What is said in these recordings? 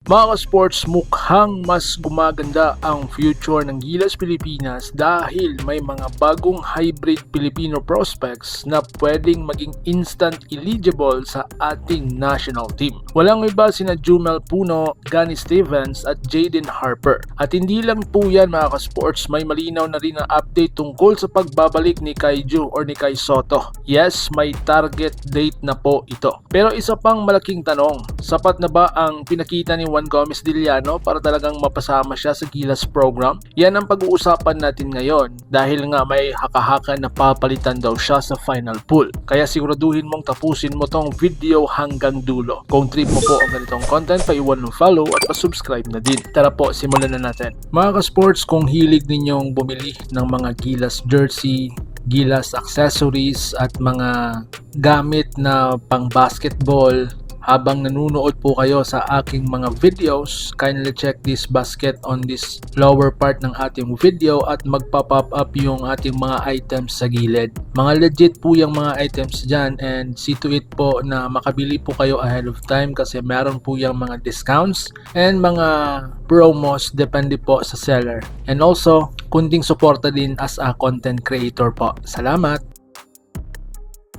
Mga sports, mukhang mas gumaganda ang future ng Gilas Pilipinas dahil may mga bagong hybrid Filipino prospects na pwedeng maging instant eligible sa ating national team. Walang iba sina Jumel Puno, Gani Stevens at Jaden Harper. At hindi lang po yan mga ka-sports, may malinaw na rin na update tungkol sa pagbabalik ni Kaiju or ni Kai Soto. Yes, may target date na po ito. Pero isa pang malaking tanong, sapat na ba ang pinakita ni Juan Gomez Diliano para talagang mapasama siya sa Gilas program? Yan ang pag-uusapan natin ngayon dahil nga may haka-haka na papalitan daw siya sa final pool. Kaya siguraduhin mong tapusin mo tong video hanggang dulo. Kung trip mo po ang ganitong content, paiwan ng follow at pa-subscribe na din. Tara po, simulan na natin. Mga ka-sports, kung hilig ninyong bumili ng mga Gilas jersey, Gilas accessories at mga gamit na pang basketball, habang nanunood po kayo sa aking mga videos, kindly check this basket on this lower part ng ating video at magpa-pop up yung ating mga items sa gilid. Mga legit po yung mga items dyan and see to it po na makabili po kayo ahead of time kasi meron po yung mga discounts and mga promos depende po sa seller. And also, kunting suporta din as a content creator po. Salamat!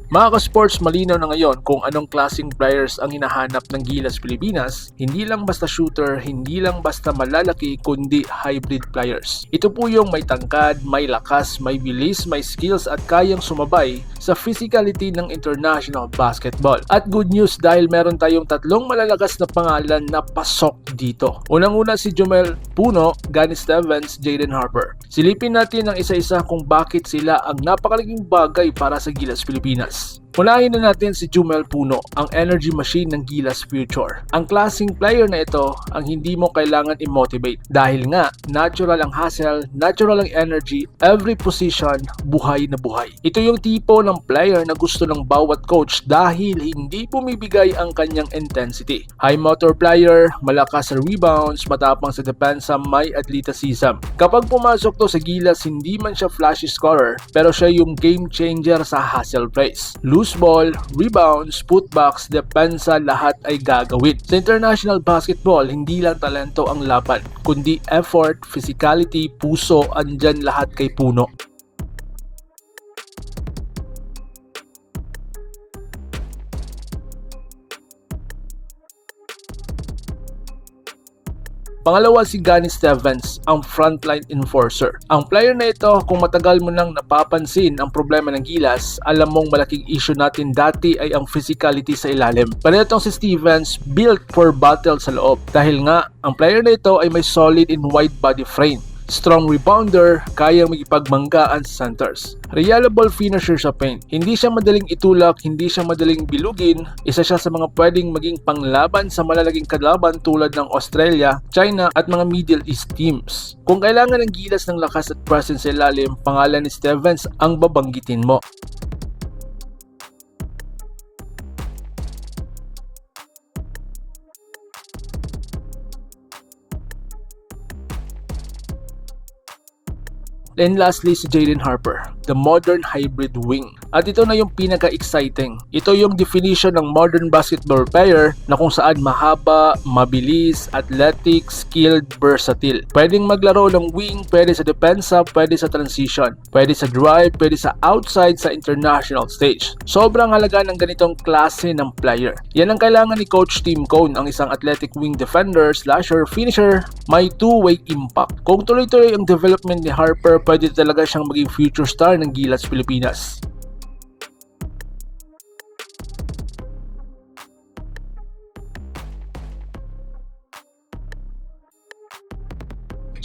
Mga ka-sports, malinaw na ngayon kung anong klaseng players ang hinahanap ng Gilas Pilipinas. Hindi lang basta shooter, hindi lang basta malalaki, kundi hybrid players. Ito po yung may tangkad, may lakas, may bilis, may skills at kayang sumabay sa physicality ng international basketball. At good news dahil meron tayong tatlong malalakas na pangalan na pasok dito. Unang-una si Jumel Puno, Gani Stevens, Jaden Harper. Silipin natin ang isa-isa kung bakit sila ang napakalaking bagay para sa Gilas Pilipinas. Unahin na natin si Jumel Puno, ang energy machine ng Gilas Future. Ang klaseng player na ito ang hindi mo kailangan i-motivate dahil nga natural ang hustle, natural ang energy, every position, buhay na buhay. Ito yung tipo ng player na gusto ng bawat coach dahil hindi bumibigay ang kanyang intensity. High motor player, malakas sa rebounds, matapang sa depensa, may athleticism. Kapag pumasok to sa Gilas, hindi man siya flashy scorer pero siya yung game changer sa hustle plays. Loose ball, rebounds, putbacks, depensa, lahat ay gagawin. Sa international basketball, hindi lang talento ang laban, kundi effort, physicality, puso, andyan lahat kay Puno. Pangalawa si Gani Stevens, ang frontline enforcer. Ang player na ito, kung matagal mo nang napapansin ang problema ng Gilas, alam mong malaking issue natin dati ay ang physicality sa ilalim. Pero itong si Stevens, built for battle sa loob. Dahil nga, ang player na ito ay may solid in wide body frame. Strong rebounder, kayang magipagmanggaan sa centers. Reliable finisher sa paint. Hindi siya madaling itulak, hindi siya madaling bilugin. Isa siya sa mga pwedeng maging panglaban sa malalaging kalaban tulad ng Australia, China at mga Middle East teams. Kung kailangan ng Gilas ng lakas at presence sa ilalim, pangalan ni Stevens ang babanggitin mo. And lastly, si Jaden Harper, the modern hybrid wing. At ito na yung pinaka-exciting. Ito yung definition ng modern basketball player na kung saan mahaba, mabilis, athletic, skilled, versatile. Pwedeng maglaro ng wing, pwede sa depensa, pwede sa transition, pwede sa drive, pwede sa outside sa international stage. Sobrang halaga ng ganitong klase ng player. Yan ang kailangan ni Coach Tim Cone, ang isang athletic wing defender, slasher, finisher, may two-way impact. Kung tuloy-tuloy ang development ni Harper, pwede talaga siyang maging future star ng Gilas Pilipinas.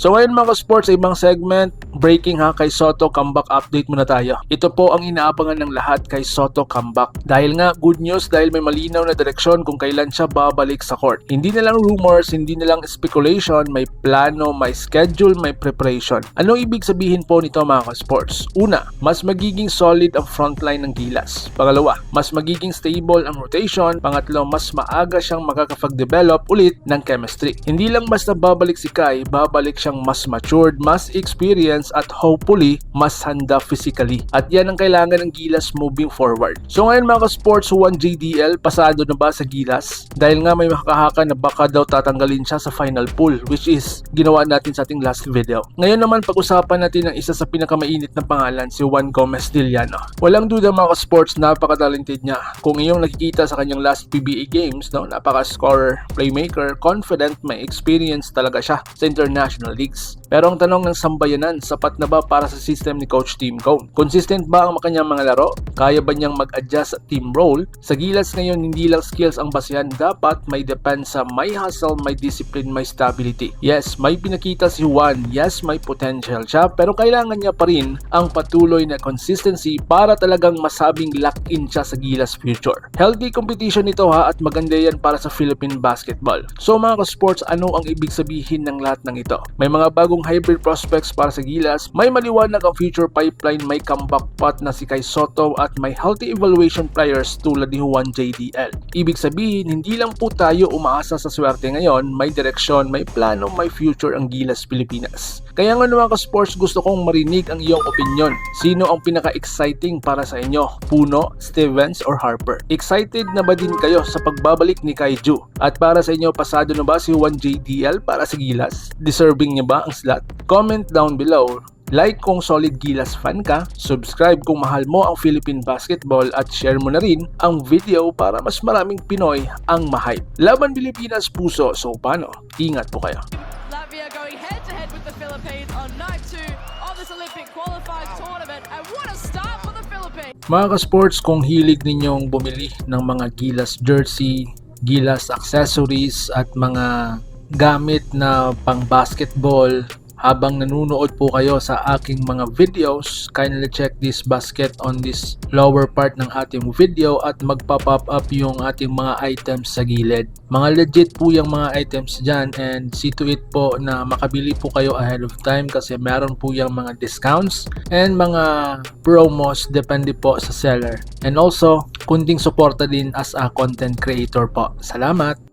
So ngayon mga sports, sa ibang segment, breaking ha, kay Soto comeback update muna tayo. Ito po ang inaabangan ng lahat, kay Soto comeback. Dahil nga, good news dahil may malinaw na direksyon kung kailan siya babalik sa court. Hindi na lang rumors, hindi na lang speculation, may plano, may schedule, may preparation. Anong ibig sabihin po nito mga sports? Una, mas magiging solid ang frontline ng Gilas. Pangalawa, mas magiging stable ang rotation. Pangatlo, mas maaga siyang makakapag-develop ulit ng chemistry. Hindi lang basta babalik si Kai, babalik siyang mas matured, mas experienced experience at hopefully mas handa physically. At yan ang kailangan ng Gilas moving forward. So ngayon mga ka-sports, 1JDL, pasado na ba sa Gilas? Dahil nga may makakahaka na baka daw tatanggalin siya sa final pool, which is ginawa natin sa ating last video. Ngayon naman pag-usapan natin ang isa sa pinakamainit na pangalan, si Juan Gomez Diliano. Walang duda mga ka-sports, napaka-talented niya. Kung iyong nakikita sa kanyang last PBA games, no, napaka-scorer, playmaker, confident, may experience talaga siya sa international leagues. Pero ang tanong ng sambayanan, sapat na ba para sa system ni Coach Tim Cone? Consistent ba ang kanyang mga laro? Kaya ba niyang mag-adjust sa team role? Sa Gilas ngayon, hindi lang skills ang basihan, dapat may depensa, may hustle, may discipline, may stability. Yes, may pinakita si Juan, yes, may potential siya, pero kailangan niya pa rin ang patuloy na consistency para talagang masabing lock-in siya sa Gilas future. Healthy competition ito ha, at maganda yan para sa Philippine basketball. So mga ka-sports, ano ang ibig sabihin ng lahat ng ito? May mga bagong hybrid prospects para sa Gilas, may maliwanag ang future pipeline, may comeback pot na si Kai Soto at may healthy evaluation players tulad ni Juan JDL. Ibig sabihin, hindi lang po tayo umaasa sa swerte ngayon, may direksyon, may plano, may future ang Gilas Pilipinas. Kaya nga naman ka-sports, gusto kong marinig ang iyong opinion. Sino ang pinaka-exciting para sa inyo? Puno, Stevens, or Harper? Excited na ba din kayo sa pagbabalik ni Kaiju? At para sa inyo, pasado na ba si Juan JDL para sa Gilas? Deserving niya ba ang slot? Comment down below. Like kung solid Gilas fan ka, subscribe kung mahal mo ang Philippine basketball at share mo na rin ang video para mas maraming Pinoy ang ma-hype. Laban Pilipinas puso, so paano? Ingat po kayo. Latvia going head-to-head with the Philippines on night 2 of this Olympic qualifying tournament, and what a start for the Philippines! Mga ka-sports, kung hilig ninyong bumili ng mga Gilas jersey, Gilas accessories at mga gamit na pang basketball, habang nanonood po kayo sa aking mga videos, kindly check this basket on this lower part ng ating video at magpa-pop up yung ating mga items sa gilid. Mga legit po yung mga items dyan, and see to it po na makabili po kayo ahead of time kasi meron po yung mga discounts and mga promos depende po sa seller. And also, kunting suporta din as a content creator po. Salamat!